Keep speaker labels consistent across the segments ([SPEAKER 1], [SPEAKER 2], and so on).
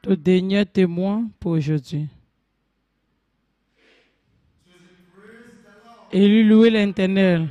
[SPEAKER 1] Notre dernier témoin pour aujourd'hui. Et lui louer l'Éternel.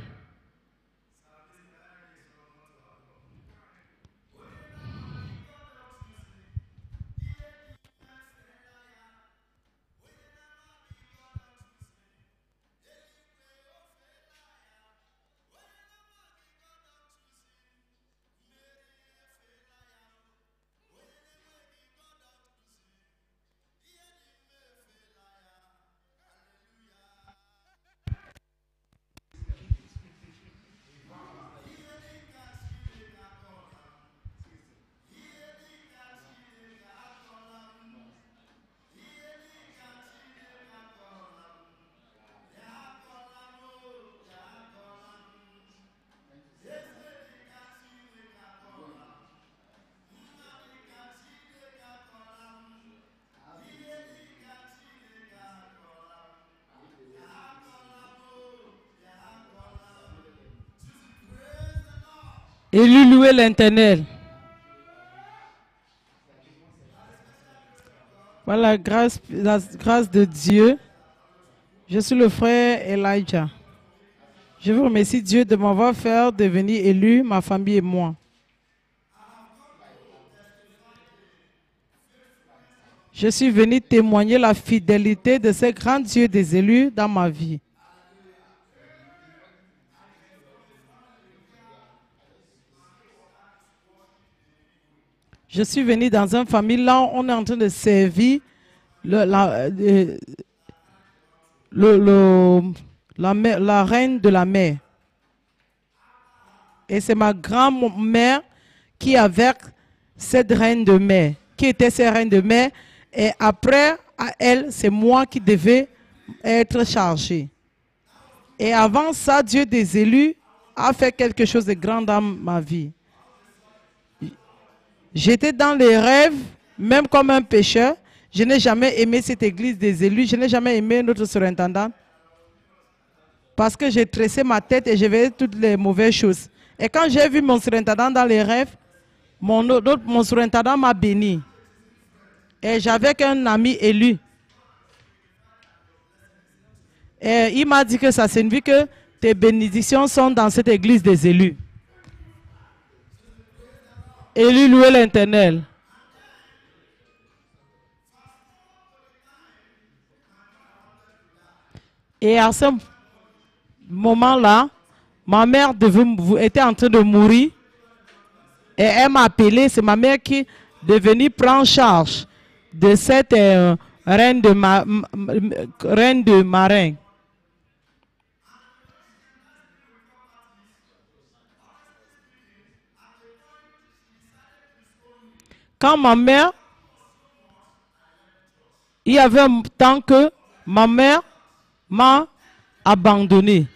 [SPEAKER 1] Et lui louer l'Éternel. Par la grâce de Dieu, je suis le frère Elijah. Je vous remercie Dieu de m'avoir fait devenir élu, ma famille et moi. Je suis venu témoigner la fidélité de ce grand Dieu des élus dans ma vie. Je suis venu dans une famille là où on est en train de servir la reine de la mer. Et c'est ma grand-mère qui est avec cette reine de mer, qui était cette reine de mer. Et après, à elle, c'est moi qui devais être chargé. Et avant ça, Dieu des élus a fait quelque chose de grand dans ma vie. J'étais dans les rêves, même comme un pécheur. Je n'ai jamais aimé cette église des élus. Je n'ai jamais aimé notre surintendant. Parce que j'ai tressé ma tête et j'ai vu toutes les mauvaises choses. Et quand j'ai vu mon surintendant dans les rêves, mon surintendant m'a béni. Et j'avais qu'un ami élu. Et il m'a dit que ça signifie que tes bénédictions sont dans cette église des élus. Et lui louer l'Éternel. Et à ce moment-là, ma mère était en train de mourir. Et elle m'a appelé, c'est ma mère qui est devenue prendre charge de cette reine de marin. Quand ma mère, il y avait un temps que ma mère m'a abandonné.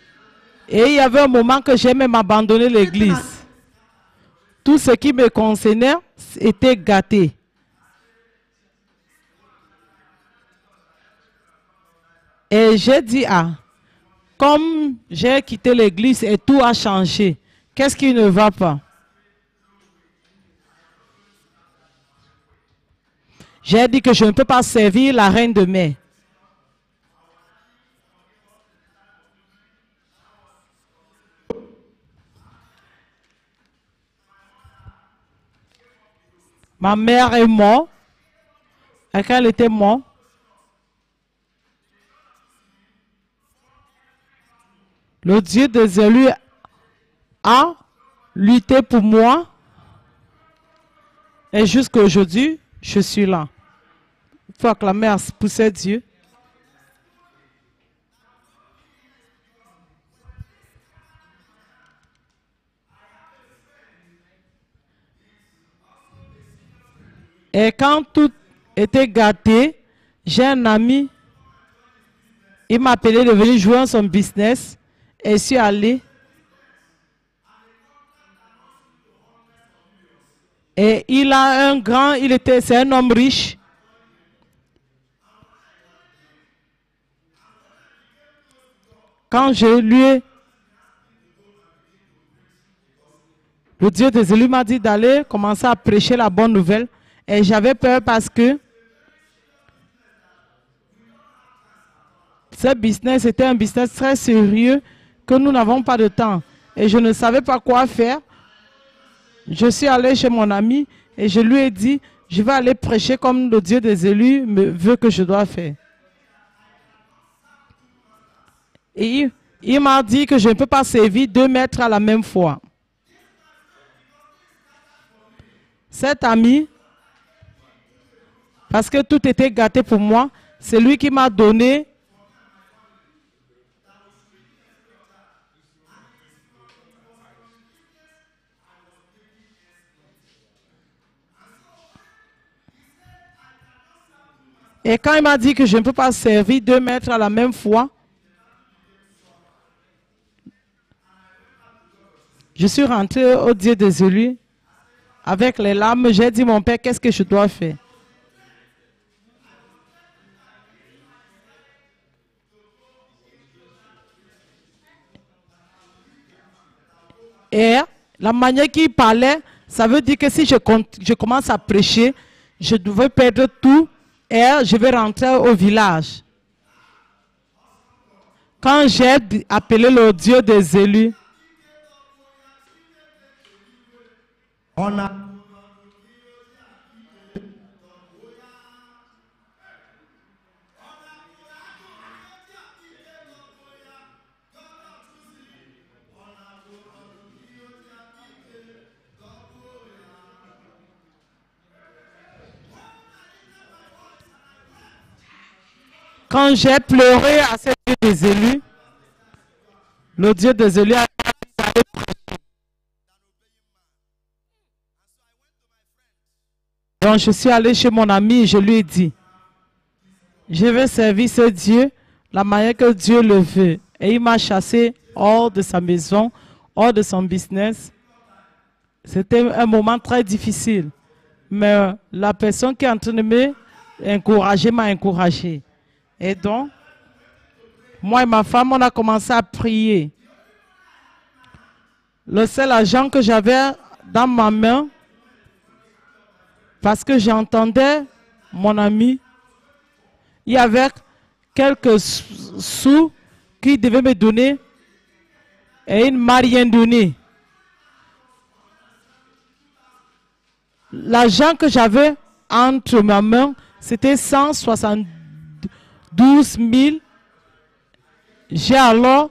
[SPEAKER 1] Et il y avait un moment que j'ai même abandonné l'église. Tout ce qui me concernait était gâté. Et j'ai dit, comme j'ai quitté l'église et tout a changé, qu'est-ce qui ne va pas? J'ai dit que je ne peux pas servir la reine de mer. Ma mère est morte. Et quand elle était morte, le Dieu des élus a lutté pour moi. Et jusqu'à aujourd'hui, je suis là. Il faut acclamer pour ce Dieu. Et quand tout était gâté, j'ai un ami, il m'a appelé de venir jouer dans son business et je suis allé. Et il a c'est un homme riche. Quand je lui ai, le Dieu des élus m'a dit d'aller commencer à prêcher la bonne nouvelle. Et j'avais peur parce que Ce business était un business très sérieux que nous n'avons pas de temps. Et je ne savais pas quoi faire. Je suis allé chez mon ami et je lui ai dit, je vais aller prêcher comme le Dieu des élus me veut que je dois faire. Et il m'a dit que je ne peux pas servir 2 maîtres à la même fois. Cet ami, parce que tout était gâté pour moi, c'est lui qui m'a donné et quand il m'a dit que je ne peux pas servir 2 maîtres à la même fois, je suis rentré au Dieu des élus avec les larmes. J'ai dit, mon père, qu'est-ce que je dois faire? Et la manière qu'il parlait, ça veut dire que si je commence à prêcher, je devais perdre tout et je vais rentrer au village. Quand j'ai appelé le Dieu des élus, quand j'ai pleuré à ce Dieu des élus, le Dieu des élus a dit, donc je suis allé chez mon ami et je lui ai dit, je vais servir ce Dieu la manière que Dieu le veut. Et il m'a chassé hors de sa maison, hors de son business. C'était un moment très difficile. Mais la personne qui est en train de m'encourager m'a encouragé. Et donc, moi et ma femme, on a commencé à prier. Le seul argent que j'avais dans ma main, parce que j'entendais mon ami, il y avait quelques sous qu'il devait me donner et il ne m'a rien donné. L'argent que j'avais entre ma main, c'était 172 000. J'ai alors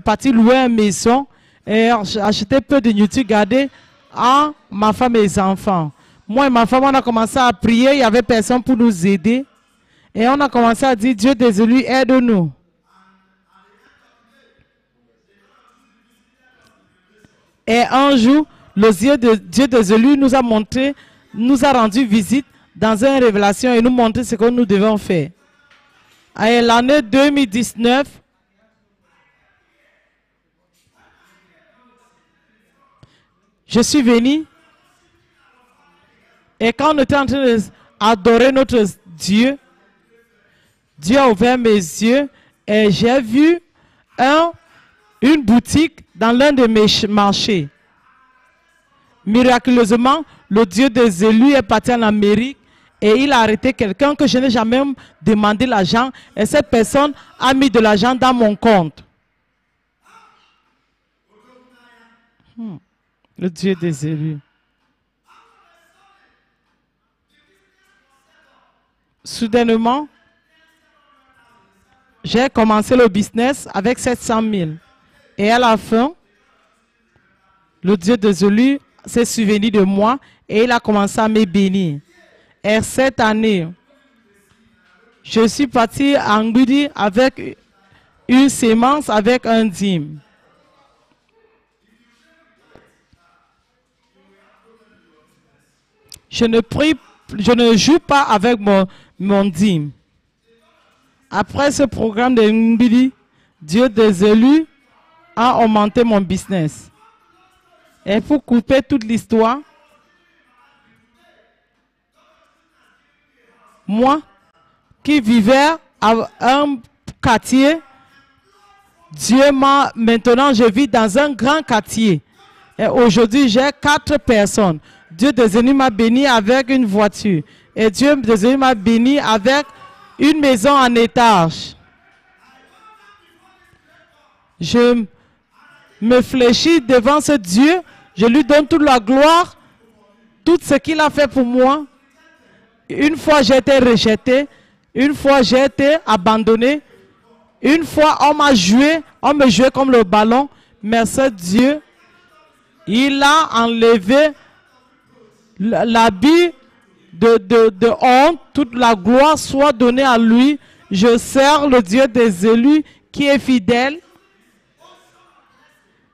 [SPEAKER 1] parti louer une maison et acheté peu de nourriture gardée à ma femme et les enfants. Moi et ma femme, on a commencé à prier, il n'y avait personne pour nous aider. Et on a commencé à dire, Dieu des élus, aide-nous. Et un jour, le Dieu des élus nous a montré, nous a rendu visite dans une révélation et nous montrer ce que nous devons faire. Et l'année 2019, je suis venu et quand on était en train d'adorer notre Dieu, Dieu a ouvert mes yeux et j'ai vu une boutique dans l'un de mes marchés. Miraculeusement, le Dieu des élus est parti en Amérique et il a arrêté quelqu'un que je n'ai jamais demandé l'argent et cette personne a mis de l'argent dans mon compte. Le Dieu des élus. Soudainement, j'ai commencé le business avec 700 000. Et à la fin, le Dieu des élus s'est souvenu de moi et il a commencé à me bénir. Et cette année, je suis parti en Ngudi avec une sémence, avec un dîme. Je ne joue pas avec mon dîme. Après ce programme de Ngudi, Dieu des élus a augmenté mon business. Et pour couper toute l'histoire, moi qui vivais à un quartier, maintenant je vis dans un grand quartier. Et aujourd'hui j'ai 4 personnes. Dieu des élus m'a béni avec une voiture. Et Dieu des élus m'a béni avec une maison en étage. Je me fléchis devant ce Dieu. Je lui donne toute la gloire, tout ce qu'il a fait pour moi. Une fois j'ai été rejeté, une fois j'ai été abandonné, une fois on me jouait comme le ballon, mais ce Dieu, il a enlevé l'habit de honte, toute la gloire soit donnée à lui. Je sers le Dieu des élus qui est fidèle.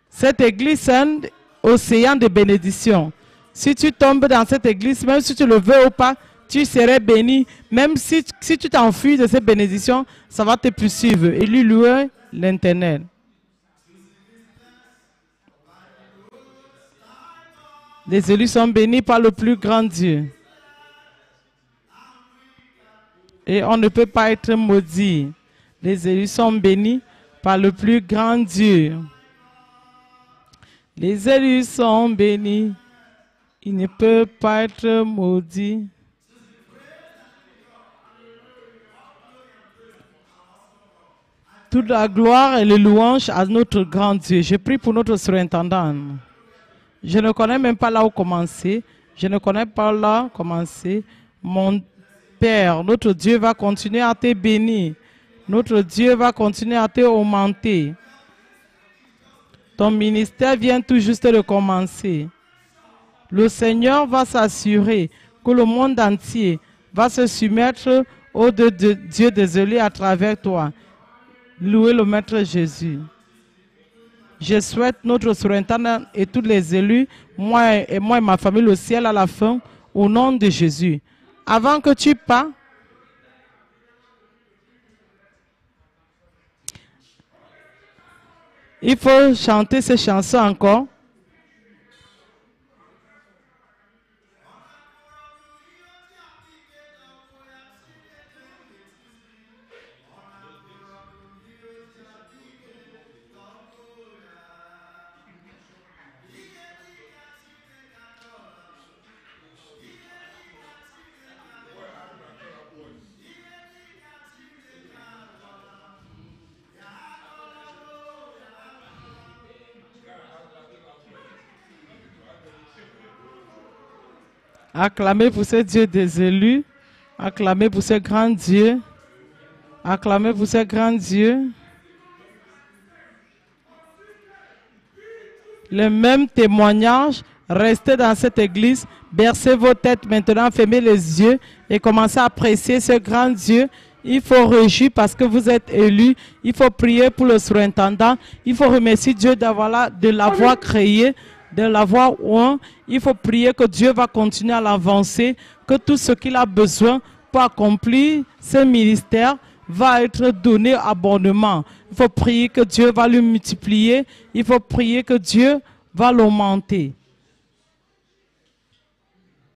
[SPEAKER 1] Cette église est un océan de bénédiction. Si tu tombes dans cette église, même si tu le veux ou pas, tu serais béni. Même si tu t'enfuis de cette bénédiction, ça va te poursuivre. Et lui louer l'Éternel. Les élus sont bénis par le plus grand Dieu. Et on ne peut pas être maudit. Les élus sont bénis par le plus grand Dieu. Les élus sont bénis. Ils ne peuvent pas être maudits. Toute la gloire et le louange à notre grand Dieu. Je prie pour notre surintendant. Je ne connais même pas là où commencer. Je ne connais pas là où commencer. Mon Père, notre Dieu va continuer à te bénir. Notre Dieu va continuer à te augmenter. Ton ministère vient tout juste de commencer. Le Seigneur va s'assurer que le monde entier va se soumettre au Dieu désolé à travers toi. Louez le Maître Jésus. Je souhaite notre surintendant et tous les élus, moi et ma famille, le ciel à la fin, au nom de Jésus. Avant que tu partes, il faut chanter ces chansons encore. Acclamez pour ce Dieu des élus. Acclamez pour ce grand Dieu. Acclamez pour ce grand Dieu. Le même témoignage, restez dans cette église, bercez vos têtes maintenant, fermez les yeux et commencez à apprécier ce grand Dieu. Il faut réjouir parce que vous êtes élus. Il faut prier pour le surintendant. Il faut remercier Dieu de l'avoir créé, de l'avoir oint. Il faut prier que Dieu va continuer à l'avancer, que tout ce qu'il a besoin pour accomplir ce ministère va être donné abondamment. Il faut prier que Dieu va le multiplier. Il faut prier que Dieu va l'augmenter.